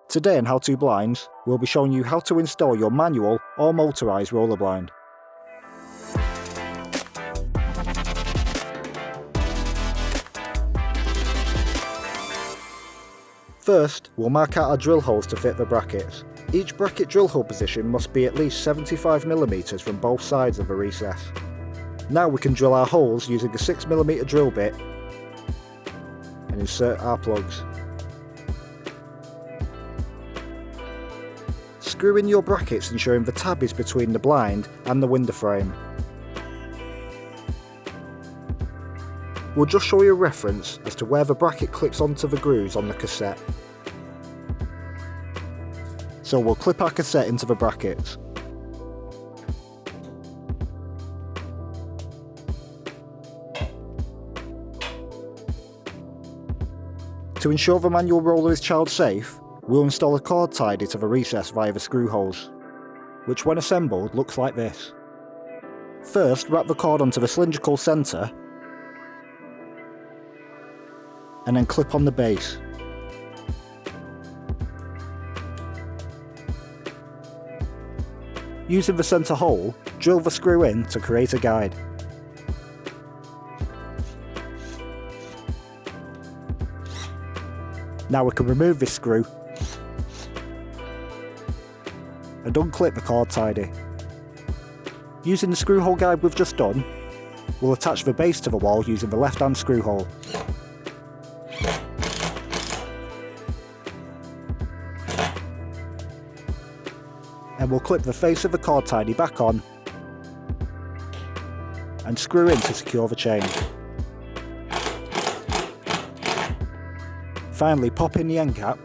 Today on How To Blinds, we'll be showing you how to install your manual or motorised roller blind. First, we'll mark out our drill holes to fit the brackets. Each bracket drill hole position must be at least 75mm from both sides of the recess. Now we can drill our holes using a 6mm drill bit and insert our plugs. Screw in your brackets ensuring the tab is between the blind and the window frame. We'll just show you a reference as to where the bracket clips onto the grooves on the cassette. So we'll clip our cassette into the brackets. To ensure the manual roller is child safe, we'll install a cord tidy to the recess via the screw holes, which when assembled looks like this. First, wrap the cord onto the cylindrical centre and then clip on the base. Using the centre hole, drill the screw in to create a guide. Now we can remove this screw and unclip the cord tidy. Using the screw hole guide we've just done, we'll attach the base to the wall using the left hand screw hole. And we'll clip the face of the cord tidy back on and screw in to secure the chain. Finally, pop in the end cap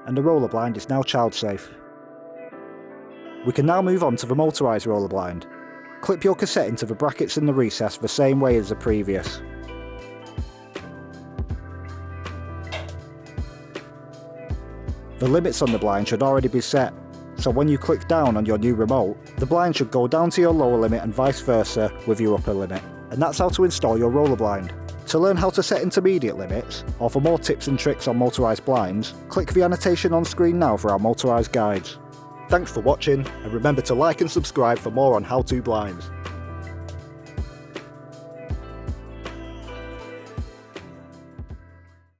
and the roller blind is now child safe. We can now move on to the motorised roller blind. Clip your cassette into the brackets in the recess the same way as the previous. The limits on the blind should already be set, so when you click down on your new remote, the blind should go down to your lower limit and vice versa with your upper limit. And that's how to install your roller blind. To learn how to set intermediate limits, or for more tips and tricks on motorised blinds, click the annotation on screen now for our motorised guides. Thanks for watching, and remember to like and subscribe for more on How To Blinds.